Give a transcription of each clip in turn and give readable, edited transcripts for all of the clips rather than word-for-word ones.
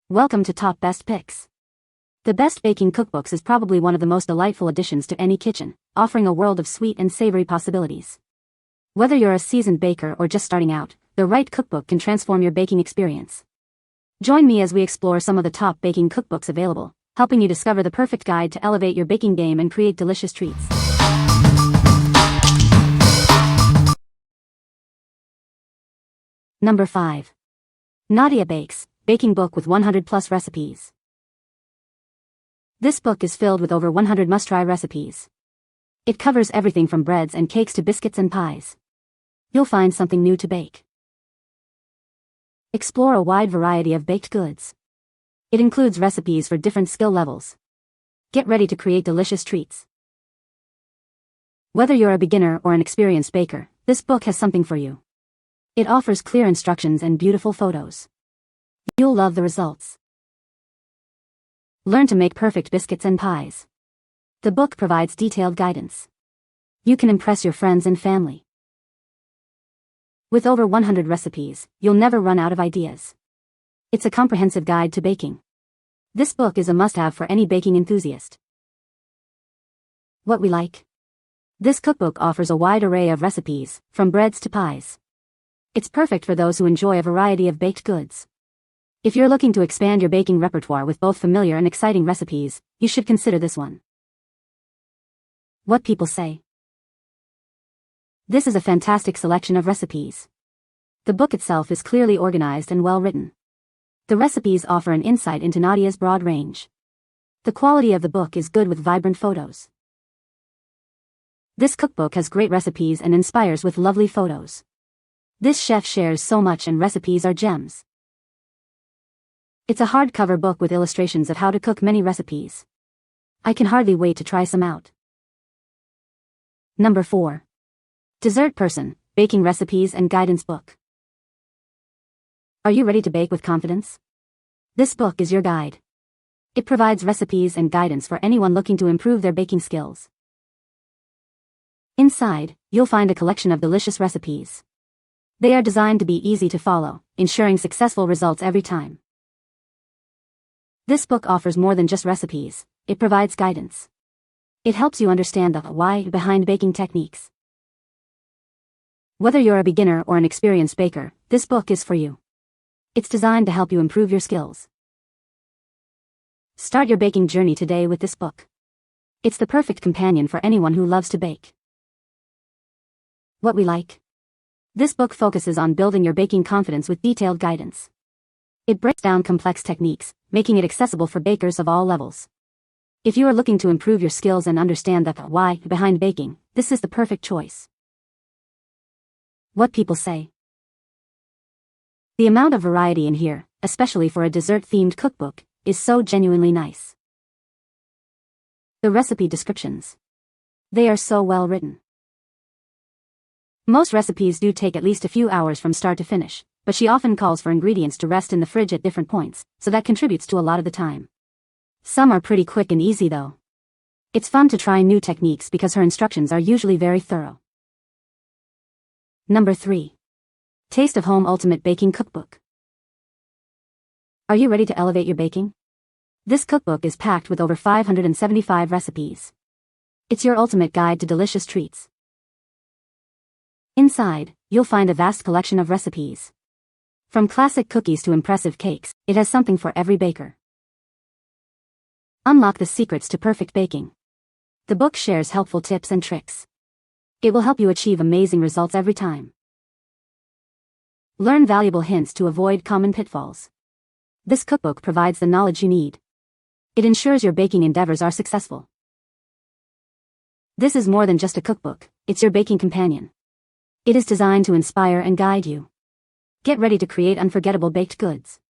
Welcome to Top Best Picks. The Best Baking Cookbooks is probably one of the most delightful additions to any kitchen, offering a world of sweet and savory possibilities. Whether you're a seasoned baker or just starting out, the right cookbook can transform your baking experience. Join me as we explore some of the top baking cookbooks available, helping you discover the perfect guide to elevate your baking game and create delicious treats. Number 5. Nadiya Bakes, Baking Book with 100+ recipes. This book is filled with over 100 must-try recipes. It covers everything from breads and cakes to biscuits and pies. You'll find something new to bake. Explore a wide variety of baked goods. It includes recipes for different skill levels. Get ready to create delicious treats. Whether you're a beginner or an experienced baker, this book has something for you. It offers clear instructions and beautiful photos. You'll love the results. Learn to make perfect biscuits and pies. The book provides detailed guidance. You can impress your friends and family. With over 100 recipes, you'll never run out of ideas. It's a comprehensive guide to baking. This book is a must-have for any baking enthusiast. What we like. This cookbook offers a wide array of recipes, from breads to pies. It's perfect for those who enjoy a variety of baked goods. If you're looking to expand your baking repertoire with both familiar and exciting recipes, you should consider this one. What people say. This is a fantastic selection of recipes. The book itself is clearly organized and well written. The recipes offer an insight into Nadiya's broad range. The quality of the book is good with vibrant photos. This cookbook has great recipes and inspires with lovely photos. This chef shares so much and recipes are gems. It's a hardcover book with illustrations of how to cook many recipes. I can hardly wait to try some out. Number 4. Dessert Person, Baking Recipes and Guidance Book. Are you ready to bake with confidence? This book is your guide. It provides recipes and guidance for anyone looking to improve their baking skills. Inside, you'll find a collection of delicious recipes. They are designed to be easy to follow, ensuring successful results every time. This book offers more than just recipes, it provides guidance. It helps you understand the why behind baking techniques. Whether you're a beginner or an experienced baker, this book is for you. It's designed to help you improve your skills. Start your baking journey today with this book. It's the perfect companion for anyone who loves to bake. What we like. This book focuses on building your baking confidence with detailed guidance. It breaks down complex techniques, making it accessible for bakers of all levels. If you are looking to improve your skills and understand the why behind baking, this is the perfect choice. What people say. The amount of variety in here, especially for a dessert-themed cookbook, is so genuinely nice. The recipe descriptions. They are so well written. Most recipes do take at least a few hours from start to finish, but she often calls for ingredients to rest in the fridge at different points, so that contributes to a lot of the time. Some are pretty quick and easy though. It's fun to try new techniques because her instructions are usually very thorough. Number 3. Taste of Home Ultimate Baking Cookbook. Are you ready to elevate your baking? This cookbook is packed with over 575 recipes. It's your ultimate guide to delicious treats. Inside, you'll find a vast collection of recipes. From classic cookies to impressive cakes, it has something for every baker. Unlock the secrets to perfect baking. The book shares helpful tips and tricks. It will help you achieve amazing results every time. Learn valuable hints to avoid common pitfalls. This cookbook provides the knowledge you need. It ensures your baking endeavors are successful. This is more than just a cookbook, it's your baking companion. It is designed to inspire and guide you. Get ready to create unforgettable baked goods.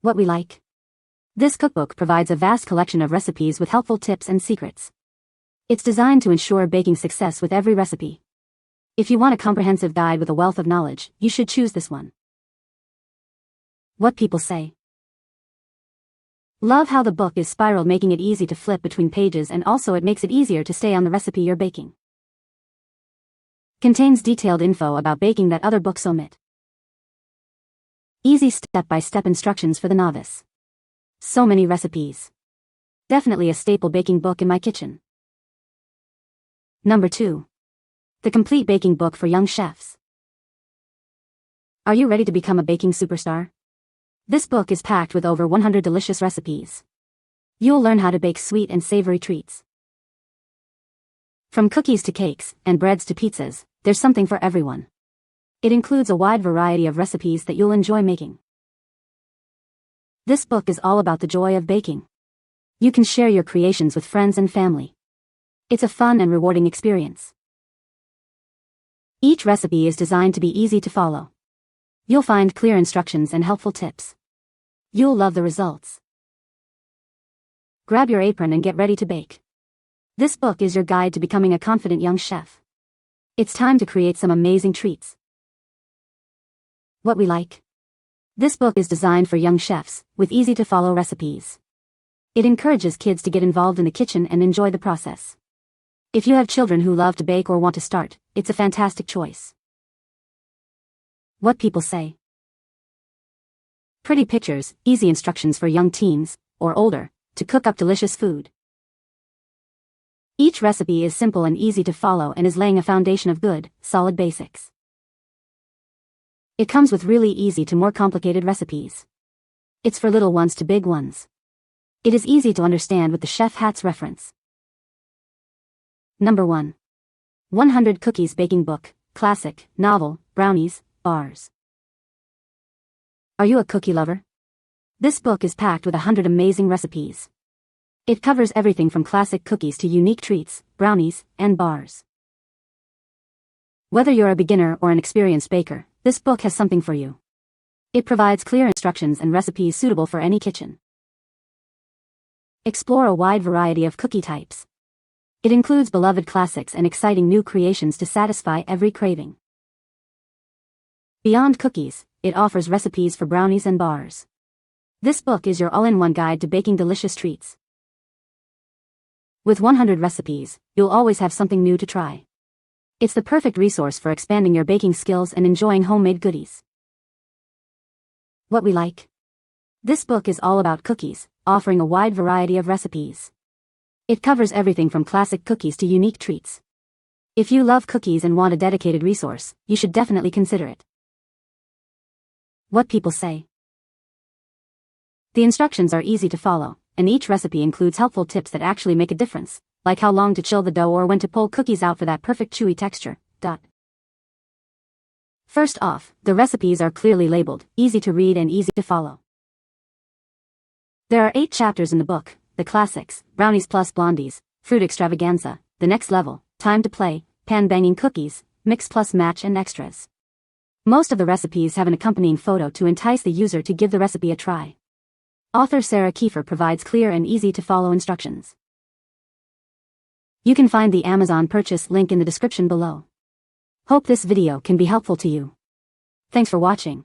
What we like. This cookbook provides a vast collection of recipes with helpful tips and secrets. It's designed to ensure baking success with every recipe. If you want a comprehensive guide with a wealth of knowledge, you should choose this one. What people say. Love how the book is spiraled, making it easy to flip between pages, and also it makes it easier to stay on the recipe you're baking. Contains detailed info about baking that other books omit. Easy step-by-step instructions for the novice. So many recipes. Definitely a staple baking book in my kitchen. Number 2. The Complete Baking Book for Young Chefs. Are you ready to become a baking superstar? This book is packed with over 100 delicious recipes. You'll learn how to bake sweet and savory treats. From cookies to cakes, and breads to pizzas, there's something for everyone. It includes a wide variety of recipes that you'll enjoy making. This book is all about the joy of baking. You can share your creations with friends and family. It's a fun and rewarding experience. Each recipe is designed to be easy to follow. You'll find clear instructions and helpful tips. You'll love the results. Grab your apron and get ready to bake. This book is your guide to becoming a confident young chef. It's time to create some amazing treats. What we like. This book is designed for young chefs, with easy-to-follow recipes. It encourages kids to get involved in the kitchen and enjoy the process. If you have children who love to bake or want to start, it's a fantastic choice. What people say. Pretty pictures, easy instructions for young teens, or older, to cook up delicious food. Each recipe is simple and easy to follow and is laying a foundation of good, solid basics. It comes with really easy to more complicated recipes. It's for little ones to big ones. It is easy to understand with the chef hats reference. Number 1. 100 Cookies Baking Book, Classic, Novel, Brownies, Bars. Are you a cookie lover? This book is packed with 100 amazing recipes. It covers everything from classic cookies to unique treats, brownies, and bars. Whether you're a beginner or an experienced baker, this book has something for you. It provides clear instructions and recipes suitable for any kitchen. Explore a wide variety of cookie types. It includes beloved classics and exciting new creations to satisfy every craving. Beyond cookies, it offers recipes for brownies and bars. This book is your all-in-one guide to baking delicious treats. With 100 recipes, you'll always have something new to try. It's the perfect resource for expanding your baking skills and enjoying homemade goodies. What we like. This book is all about cookies, offering a wide variety of recipes. It covers everything from classic cookies to unique treats. If you love cookies and want a dedicated resource, you should definitely consider it. What people say. The instructions are easy to follow, and each recipe includes helpful tips that actually make a difference, like how long to chill the dough or when to pull cookies out for that perfect chewy texture. First off, the recipes are clearly labeled, easy to read and easy to follow. There are 8 chapters in the book: the classics, brownies plus blondies, fruit extravaganza, the next level, time to play, pan-banging cookies, mix plus match, and extras. Most of the recipes have an accompanying photo to entice the user to give the recipe a try. Author Sarah Kiefer provides clear and easy-to-follow instructions. You can find the Amazon purchase link in the description below. Hope this video can be helpful to you. Thanks for watching.